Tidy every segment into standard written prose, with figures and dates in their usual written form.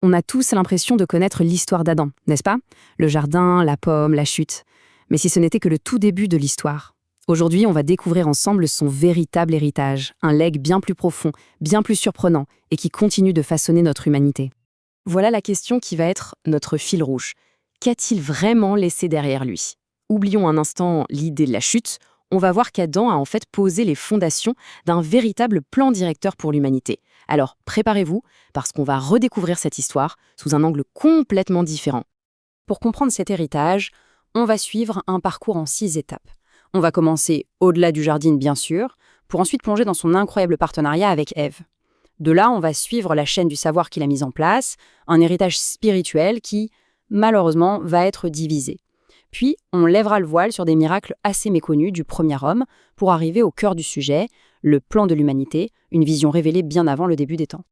On a tous l'impression de connaître l'histoire d'Adam, n'est-ce pas? Le jardin, la pomme, la chute. Mais si ce n'était que le tout début de l'histoire. Aujourd'hui, on va découvrir ensemble son véritable héritage, un legs bien plus profond, bien plus surprenant, et qui continue de façonner notre humanité. Voilà la question qui va être notre fil rouge. Qu'a-t-il vraiment laissé derrière lui? Oublions un instant l'idée de la chute, on va voir qu'Adam a en fait posé les fondations d'un véritable plan directeur pour l'humanité. Alors préparez-vous, parce qu'on va redécouvrir cette histoire sous un angle complètement différent. Pour comprendre cet héritage, on va suivre un parcours en 6 étapes. On va commencer au-delà du jardin, bien sûr, pour ensuite plonger dans son incroyable partenariat avec Ève. De là, on va suivre la chaîne du savoir qu'il a mise en place, un héritage spirituel qui, malheureusement, va être divisé. Puis, on lèvera le voile sur des miracles assez méconnus du premier homme pour arriver au cœur du sujet, le plan de l'humanité, une vision révélée bien avant le début des temps.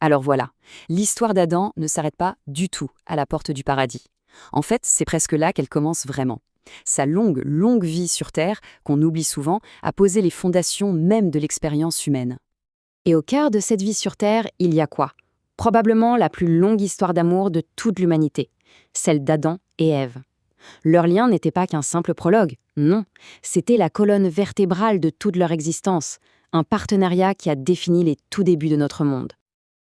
Alors voilà, l'histoire d'Adam ne s'arrête pas du tout à la porte du paradis. En fait, c'est presque là qu'elle commence vraiment. Sa longue vie sur Terre, qu'on oublie souvent, a posé les fondations même de l'expérience humaine. Et au cœur de cette vie sur Terre, il y a quoi? Probablement la plus longue histoire d'amour de toute l'humanité, celle d'Adam et Ève. Leur lien n'était pas qu'un simple prologue, non, c'était la colonne vertébrale de toute leur existence, un partenariat qui a défini les tout débuts de notre monde.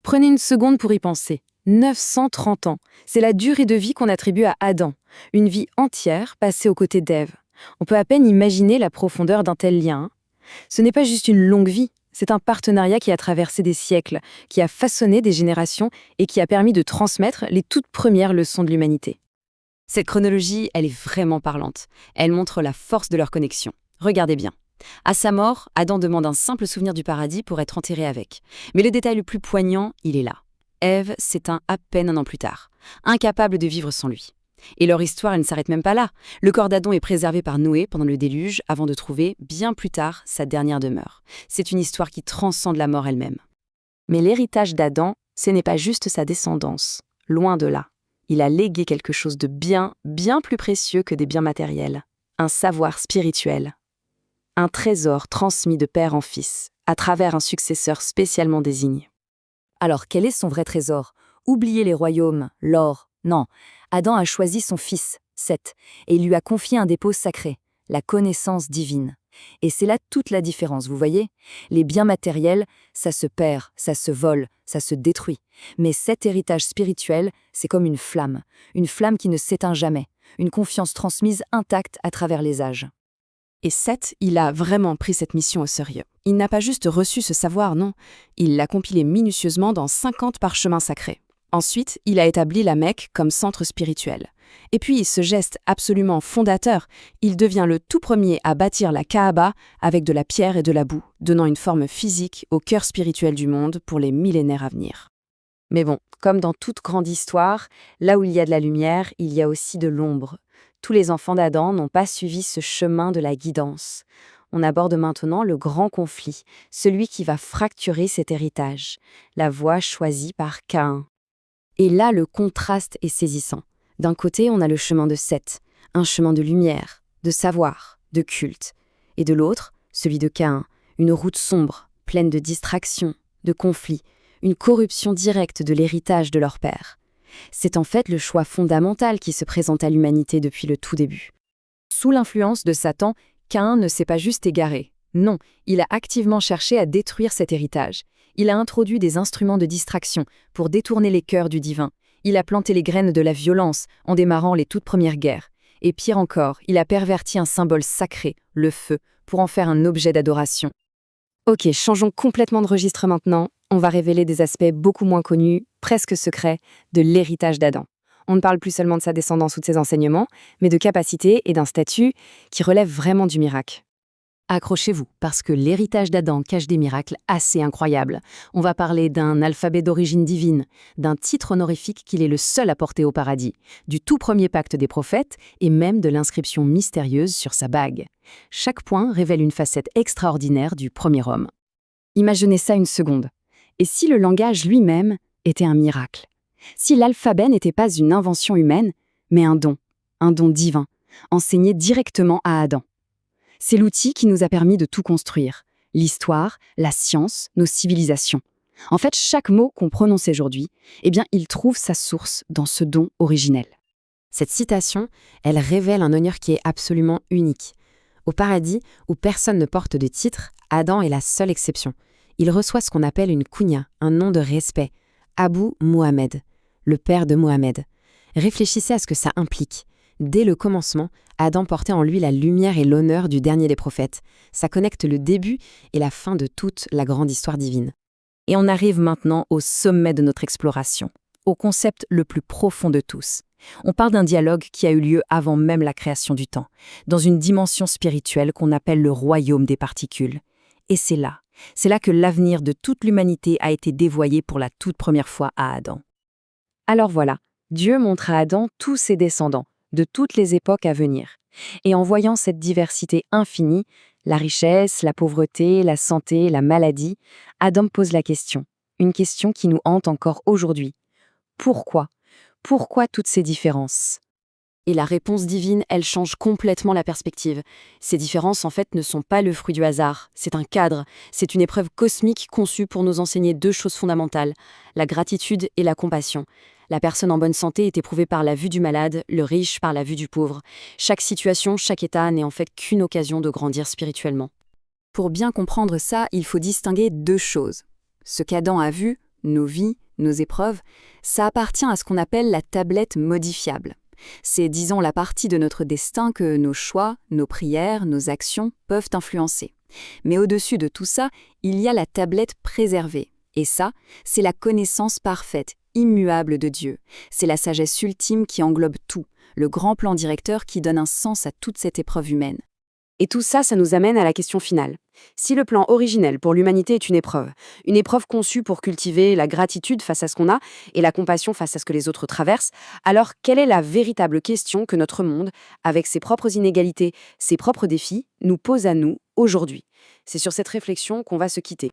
Prenez une seconde pour y penser. 930 ans, c'est la durée de vie qu'on attribue à Adam, une vie entière passée aux côtés d'Ève. On peut à peine imaginer la profondeur d'un tel lien. Ce n'est pas juste une longue vie, c'est un partenariat qui a traversé des siècles, qui a façonné des générations et qui a permis de transmettre les toutes premières leçons de l'humanité. Cette chronologie, elle est vraiment parlante. Elle montre la force de leur connexion. Regardez bien. À sa mort, Adam demande un simple souvenir du paradis pour être enterré avec. Mais le détail le plus poignant, il est là. Ève s'éteint à peine un an plus tard, incapable de vivre sans lui. Et leur histoire, elle ne s'arrête même pas là. Le corps d'Adam est préservé par Noé pendant le déluge avant de trouver, bien plus tard, sa dernière demeure. C'est une histoire qui transcende la mort elle-même. Mais l'héritage d'Adam, ce n'est pas juste sa descendance. Loin de là. Il a légué quelque chose de bien plus précieux que des biens matériels. Un savoir spirituel. Un trésor transmis de père en fils, à travers un successeur spécialement désigné. Alors, quel est son vrai trésor? Oubliez les royaumes, l'or. Non, Adam a choisi son fils, Seth, et il lui a confié un dépôt sacré, la connaissance divine. Et c'est là toute la différence, vous voyez? Les biens matériels, ça se perd, ça se vole, ça se détruit. Mais cet héritage spirituel, c'est comme une flamme qui ne s'éteint jamais, une confiance transmise intacte à travers les âges. Et Seth, il a vraiment pris cette mission au sérieux. Il n'a pas juste reçu ce savoir, non. Il l'a compilé minutieusement dans 50 parchemins sacrés. Ensuite, il a établi la Mecque comme centre spirituel. Et puis, ce geste absolument fondateur, il devient le tout premier à bâtir la Kaaba avec de la pierre et de la boue, donnant une forme physique au cœur spirituel du monde pour les millénaires à venir. Mais bon, comme dans toute grande histoire, là où il y a de la lumière, il y a aussi de l'ombre. Tous les enfants d'Adam n'ont pas suivi ce chemin de la guidance. On aborde maintenant le grand conflit, celui qui va fracturer cet héritage, la voie choisie par Caïn. Et là, le contraste est saisissant. D'un côté, on a le chemin de Seth, un chemin de lumière, de savoir, de culte. Et de l'autre, celui de Caïn, une route sombre, pleine de distractions, de conflits, une corruption directe de l'héritage de leur père. C'est en fait le choix fondamental qui se présente à l'humanité depuis le tout début. Sous l'influence de Satan, Caïn ne s'est pas juste égaré. Non, il a activement cherché à détruire cet héritage. Il a introduit des instruments de distraction pour détourner les cœurs du divin. Il a planté les graines de la violence en démarrant les toutes premières guerres. Et pire encore, il a perverti un symbole sacré, le feu, pour en faire un objet d'adoration. Ok, changeons complètement de registre maintenant. On va révéler des aspects beaucoup moins connus, presque secrets, de l'héritage d'Adam. On ne parle plus seulement de sa descendance ou de ses enseignements, mais de capacités et d'un statut qui relèvent vraiment du miracle. Accrochez-vous, parce que l'héritage d'Adam cache des miracles assez incroyables. On va parler d'un alphabet d'origine divine, d'un titre honorifique qu'il est le seul à porter au paradis, du tout premier pacte des prophètes et même de l'inscription mystérieuse sur sa bague. Chaque point révèle une facette extraordinaire du premier homme. Imaginez ça une seconde. Et si le langage lui-même était un miracle? Si l'alphabet n'était pas une invention humaine, mais un don divin, enseigné directement à Adam? C'est l'outil qui nous a permis de tout construire, l'histoire, la science, nos civilisations. En fait, chaque mot qu'on prononce aujourd'hui, eh bien, il trouve sa source dans ce don originel. Cette citation, elle révèle un honneur qui est absolument unique. Au paradis, où personne ne porte de titre, Adam est la seule exception. Il reçoit ce qu'on appelle une kunya, un nom de respect, Abu Muhammad, le père de Mohammed. Réfléchissez à ce que ça implique. Dès le commencement, Adam portait en lui la lumière et l'honneur du dernier des prophètes. Ça connecte le début et la fin de toute la grande histoire divine. Et on arrive maintenant au sommet de notre exploration, au concept le plus profond de tous. On parle d'un dialogue qui a eu lieu avant même la création du temps, dans une dimension spirituelle qu'on appelle le royaume des particules. Et c'est là que l'avenir de toute l'humanité a été dévoilé pour la toute première fois à Adam. Alors voilà, Dieu montre à Adam tous ses descendants, de toutes les époques à venir. Et en voyant cette diversité infinie, la richesse, la pauvreté, la santé, la maladie, Adam pose la question, une question qui nous hante encore aujourd'hui. Pourquoi? Pourquoi toutes ces différences? Et la réponse divine, elle change complètement la perspective. Ces différences, en fait, ne sont pas le fruit du hasard. C'est un cadre, c'est une épreuve cosmique conçue pour nous enseigner deux choses fondamentales, la gratitude et la compassion. La personne en bonne santé est éprouvée par la vue du malade, le riche par la vue du pauvre. Chaque situation, chaque état n'est en fait qu'une occasion de grandir spirituellement. Pour bien comprendre ça, il faut distinguer deux choses. Ce qu'Adam a vu, nos vies, nos épreuves, ça appartient à ce qu'on appelle la tablette modifiable. C'est, disons, la partie de notre destin que nos choix, nos prières, nos actions peuvent influencer. Mais au-dessus de tout ça, il y a la tablette préservée. Et ça, c'est la connaissance parfaite, immuable de Dieu. C'est la sagesse ultime qui englobe tout, le grand plan directeur qui donne un sens à toute cette épreuve humaine. Et tout ça, ça nous amène à la question finale. Si le plan originel pour l'humanité est une épreuve conçue pour cultiver la gratitude face à ce qu'on a et la compassion face à ce que les autres traversent, alors quelle est la véritable question que notre monde, avec ses propres inégalités, ses propres défis, nous pose à nous aujourd'hui? C'est sur cette réflexion qu'on va se quitter.